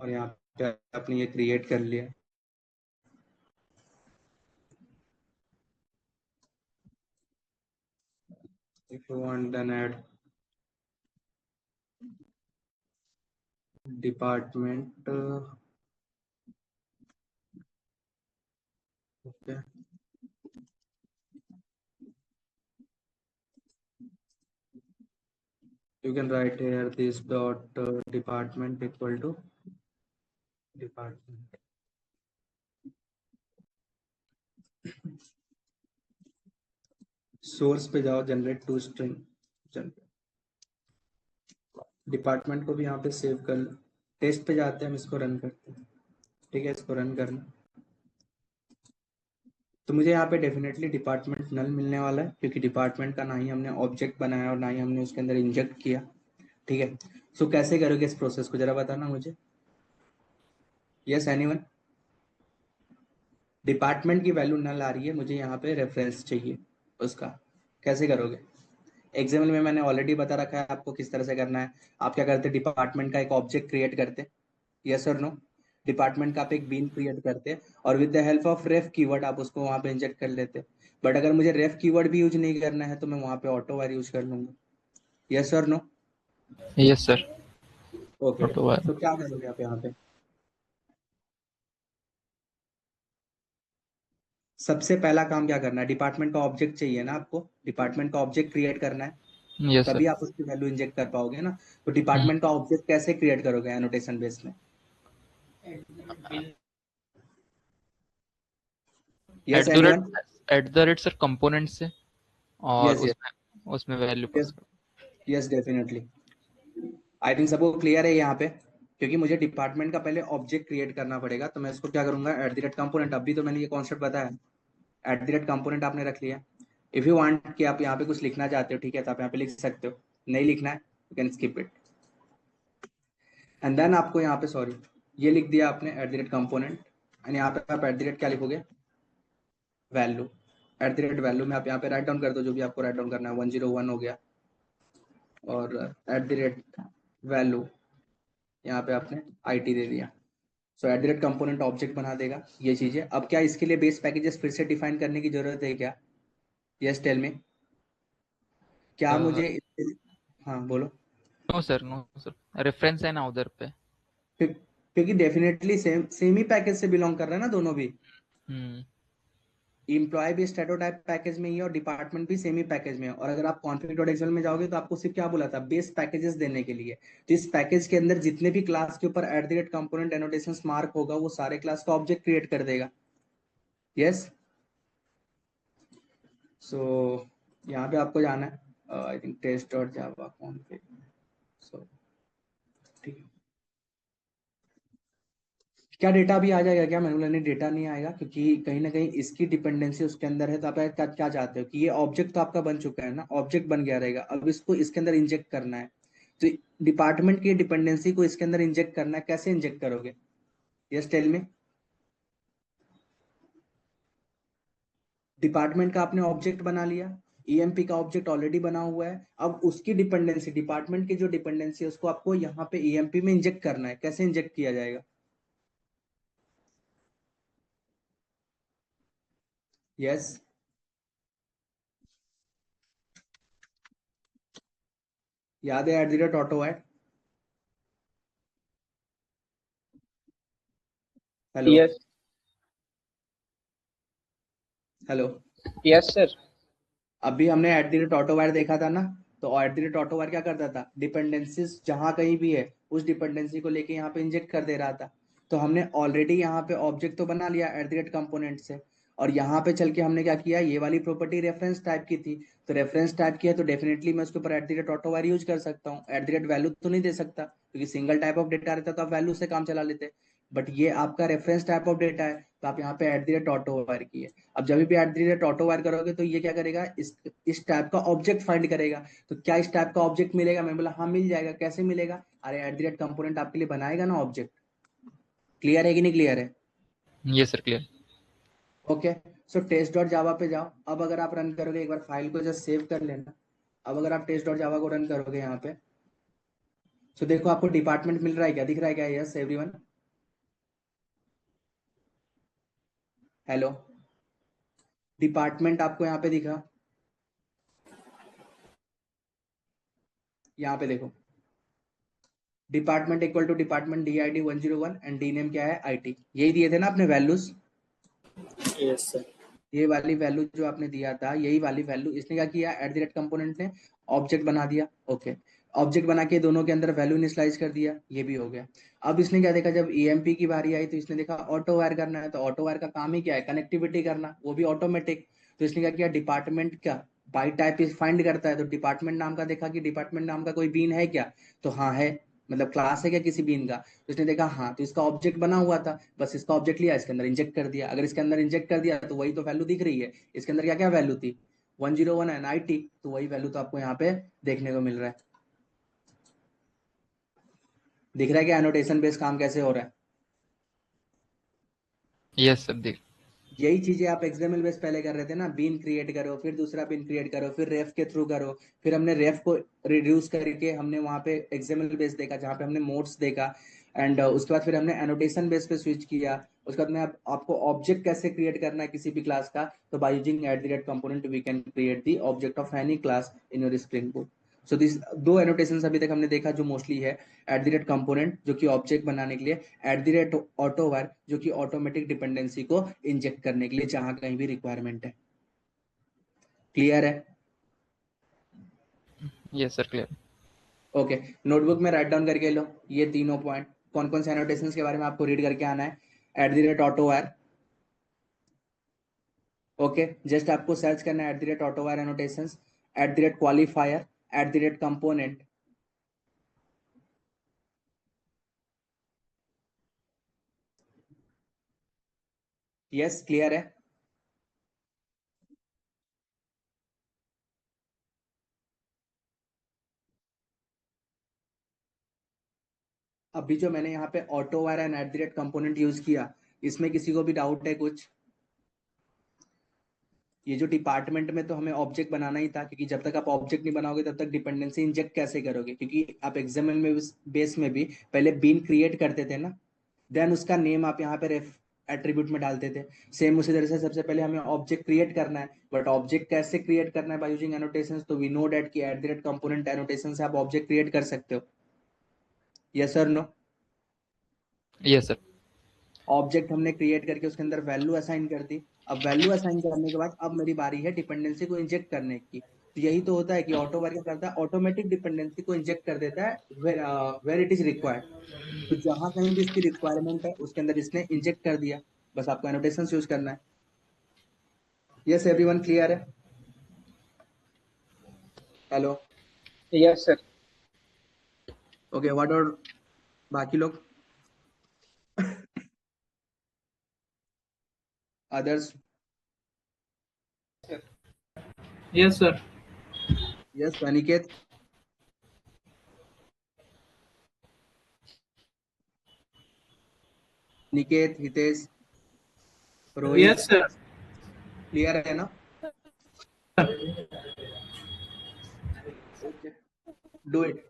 और यहाँ पे आपने ये क्रिएट कर लिया। If you want then add department. Okay, you can write here this dot department equal to department। Source पे जाओ, जनरेट टू स्ट्रिंग, डिपार्टमेंट को भी यहाँ पे सेव कर लो। टेस्ट पे जाते हैं, हम इसको रन करते हैं। ठीक है, इसको रन करना। तो मुझे यहाँ पे डेफिनेटली डिपार्टमेंट नल मिलने वाला है, क्योंकि डिपार्टमेंट का ना ही हमने ऑब्जेक्ट बनाया और ना ही हमने उसके अंदर इंजेक्ट किया। ठीक है, सो कैसे करोगे इस प्रोसेस को, जरा बताना मुझे। Yes anyone? डिपार्टमेंट की वैल्यू नल आ रही है, मुझे यहाँ पे रेफरेंस चाहिए उसका, कैसे करोगे? एग्जाम्पल में मैंने ऑलरेडी बता रखा है आपको किस तरह से करना है। आप क्या करते, डिपार्टमेंट का एक ऑब्जेक्ट क्रिएट करते, यस और नो? डिपार्टमेंट का आप एक बीन क्रिएट करते और with the help of ref keyword आप उसको वहां पे इंजेक्ट कर लेते। बट अगर मुझे रेफ कीवर्ड भी यूज नहीं करना है तो मैं वहां पे ऑटो वार यूज कर लूंगा, यस और नो? Yes sir. ओके, तो क्या करोगे आप यहाँ पे? सबसे पहला काम क्या करना है, डिपार्टमेंट का ऑब्जेक्ट चाहिए ना आपको, डिपार्टमेंट का ऑब्जेक्ट क्रिएट करना है, यस सर। तभी आप उसकी वैल्यू इंजेक्ट कर पाओगे ना। तो डिपार्टमेंट का ऑब्जेक्ट कैसे क्रिएट करोगे एनोटेशन बेस में? Yes at the anyone? Rate at the rate sir component से, और यस यस उसमें उसमें वैल्यू पास यस करो। Yes definitely. आई थिंक सबको क्लियर है यहाँ पे, क्योंकि मुझे डिपार्टमेंट का पहले ऑब्जेक्ट क्रिएट करना पड़ेगा। तो मैं इसको क्या करूंगा, एट द रेट कंपोनेंट। अभी तो मैंने ये कॉन्सेप्ट बताया, एट द रेट कंपोनेंट आपने रख लिया। इफ यू वांट कि आप यहाँ पे कुछ लिखना चाहते हो, ठीक है, तो आप यहाँ पे लिख सकते हो। नहीं लिखना है, you can skip it. And then आपको यहाँ पे, सॉरी, ये लिख दिया आपने at the rate component. And यहाँ पे आप एट द रेट क्या लिखोगे, value. At the rate value में आप यहाँ पे राइट डाउन कर दो जो भी आपको राइट डाउन करना है, 101 हो गया। और एट द रेट वैल्यू यहाँ पे आपने IT दे दिया। So at the rate component object बना देगा ये चीजें। अब क्या इसके लिए बेस पैकेजेस फिर से डिफाइन करने की जरूरत है क्या? यस टेल मी, क्या मुझे हाँ बोलो। No sir, no sir, reference है ना उधर पे। क्योंकि डेफिनेटली सेम सेम ही पैकेज से बिलोंग कर रहे हैं ना दोनों भी। हम्म। इम्प्लॉय भी स्टैटोटाइप पैकेज में ही है और डिपार्टमेंट भी सेम ही पैकेज में है। और अगर आप config.xml में जाओगे तो आपको सिर्फ क्या बोला था, बेस पैकेजेस देने के लिए। तो इस पैकेज के अंदर जितने भी क्लास के ऊपर eight the rate component annotation mark होगा वो सारे क्लास का ऑब्जेक्ट क्रिएट कर देगा। यस, सो यहाँ पे आपको जाना है, I think test dot Java config. So ठीक है, क्या डेटा भी आ जाएगा क्या? मैनुअल लर्निंग डेटा नहीं आएगा, क्योंकि कहीं ना कहीं इसकी डिपेंडेंसी उसके अंदर है। तो आप क्या चाहते हो कि ये ऑब्जेक्ट तो आपका बन चुका है ना, ऑब्जेक्ट बन गया रहेगा, अब इसको इसके अंदर इंजेक्ट करना है। तो डिपार्टमेंट की डिपेंडेंसी को इसके अंदर इंजेक्ट करना है, कैसे इंजेक्ट करोगे? Yes tell me. डिपार्टमेंट का आपने ऑब्जेक्ट बना लिया, EMP का ऑब्जेक्ट ऑलरेडी बना हुआ है। अब उसकी डिपेंडेंसी, डिपार्टमेंट की जो डिपेंडेंसी है उसको आपको यहाँ पे EMP में इंजेक्ट करना है। कैसे इंजेक्ट किया जाएगा? यस, याद है eight the rate auto add? Hello, yes hello. Yes sir. अभी हमने eight the rate auto wire देखा था ना। तो eight the rate auto wire क्या करता था, डिपेंडेंसीज जहां कहीं भी है उस डिपेंडेंसी को लेके यहाँ पे इंजेक्ट कर दे रहा था। तो हमने ऑलरेडी यहाँ पे ऑब्जेक्ट तो बना लिया एट द रेट कंपोनेंट से, और यहाँ पे चल के हमने क्या किया, ये वाली प्रॉपर्टी रेफरेंस टाइप की थी। तो रेफरेंस टाइप की है तो डेफिनेटली मैं उसके ऊपर eight the rate auto wire use कर सकता हूँ। एट द रेट वैल्यू तो नहीं दे सकता, क्योंकि सिंगल टाइप ऑफ डेटा रहता तो आप वैल्यू से काम चला लेते। बट ये आपका रेफरेंस टाइप ऑफ डेटा है, तो आप यहाँ पे eight the rate auto wire किए। अब जब भी eight the rate auto wire करोगे तो ये क्या करेगा, इस टाइप का ऑब्जेक्ट फाइंड करेगा। तो क्या इस टाइप का ऑब्जेक्ट मिलेगा? मैं बोला हाँ मिल जाएगा। कैसे मिलेगा? अरे एट द रेट कंपोनेंट आपके लिए बनाएगा ना ऑब्जेक्ट। क्लियर है कि नहीं क्लियर है? ये सर क्लियर। ओके, सो टेस्ट डॉट जावा पे जाओ। अब अगर आप रन करोगे, एक बार फाइल को जस्ट सेव कर लेना। अब अगर आप टेस्ट डॉट जावा को रन करोगे यहाँ पे, तो देखो आपको डिपार्टमेंट मिल रहा है क्या, दिख रहा है क्या? Yes everyone? हेलो, डिपार्टमेंट आपको यहाँ पे दिखा, यहाँ पे देखो, department equal to department D I D 101 and D name क्या है IT, यही दिए थे ना अपने वैल्यूज। Yes sir. ये वाली वैल्यू जो आपने दिया था, यही वाली वैल्यू इसने क्या किया, एट द रेट कंपोनेंट ने ऑब्जेक्ट बना दिया। ओके, ऑब्जेक्ट बना के दोनों के अंदर वैल्यू इनिशियलाइज कर दिया, ये भी हो गया। अब इसने क्या देखा, जब EMP की बारी आई तो इसने देखा ऑटो वायर करना है, तो ऑटो वायर का काम ही क्या है, कनेक्टिविटी करना, वो भी ऑटोमेटिक। तो इसने क्या किया, डिपार्टमेंट का बाई टाइप फाइंड करता है, तो डिपार्टमेंट नाम का देखा कि डिपार्टमेंट नाम का कोई बीन है क्या, तो हाँ है, मतलब क्लास है क्या किसी बीन का, तो इसने देखा हाँ, तो इसका ऑब्जेक्ट बना हुआ था, बस इसका ऑब्जेक्ट लिया, इसके अंदर इंजेक्ट कर दिया। अगर इसके अंदर इंजेक्ट कर दिया तो वही तो वैल्यू दिख रही है, इसके अंदर क्या क्या वैल्यू थी, 101 एंड IT, तो वही वैल्यू तो आपको यहाँ पे देखने को मिल रहा है। दिख रहा है कि एनोटेशन बेस्ड काम कैसे हो रहा है। यस सर, देख। यही चीजें आप XML बेस पहले कर रहे थे ना, बीन क्रिएट करो, फिर दूसरा बीन क्रिएट करो, फिर रेफ के थ्रू करो, फिर हमने रेफ को रिड्यूस करके हमने वहां पे XML बेस देखा जहाँ पे हमने मोड्स देखा, एंड उसके बाद फिर हमने एनोटेशन बेस पे स्विच किया। उसके बाद में आपको ऑब्जेक्ट कैसे क्रिएट करना है किसी भी क्लास का, तो by using eight the rate component we can create the object of any class in your spring boot. So this दो एनोटेशन अभी तक हमने देखा जो मोस्टली है, एट द रेट कंपोनेंट जो कि ऑब्जेक्ट बनाने के लिए, eight the rate auto wire जो कि ऑटोमेटिक डिपेंडेंसी को इंजेक्ट करने के लिए जहां कहीं भी रिक्वायरमेंट है। क्लियर है? Yes sir, clear. Okay, notebook में राइट डाउन करके लो ये तीनों पॉइंट, कौन कौन से एनोटेशंस के बारे में आपको रीड करके आना है। Eight the rate auto wire, okay, just आपको सर्च करना है eight the rate auto wire annotations, eight the rate qualifier, eight the rate component. Yes, clear है? अभी जो मैंने यहाँ पे auto wire and eight the rate component use किया, इसमें किसी को भी डाउट है कुछ? ये जो डिपार्टमेंट में तो हमें ऑब्जेक्ट बनाना ही था, क्योंकि जब तक आप ऑब्जेक्ट नहीं बनाओगे तब तक डिपेंडेंसी इंजेक्ट कैसे करोगे, क्योंकि आप XML में बेस में भी पहले बीन क्रिएट करते थे ना, देन उसका नेम आप यहाँ पे रेफ एट्रीब्यूट में डालते थे। सेम उसी तरह से सबसे पहले हमें ऑब्जेक्ट क्रिएट करना है, बट ऑब्जेक्ट कैसे क्रिएट करना है बाय यूजिंग एनोटेशंस, तो वी नो दैट कि eight the rate component annotation से आप ऑब्जेक्ट क्रिएट कर सकते हो। यस और नो? Yes sir. ऑब्जेक्ट हमने क्रिएट करके उसके अंदर वैल्यू असाइन कर दी। अब वैल्यू असाइन करने के बाद अब मेरी बारी है डिपेंडेंसी को इंजेक्ट करने की। तो यही तो होता है कि ऑटो वर्क क्या करता है, ऑटोमेटिक डिपेंडेंसी को इंजेक्ट कर देता है वेर इट इज रिक्वायर्ड। तो जहां कहीं भी इसकी रिक्वायरमेंट है उसके अंदर इसने इंजेक्ट कर दिया, बस आपको एनोटेशन यूज करना है। यस, एवरीवन क्लियर है? Hello, yes sir. Okay, what और बाकी लोग, others? Yes sir. Yes, Aniket, Niket, Hitesh, Rohit, yes sir. Clear है ना? Okay, do it.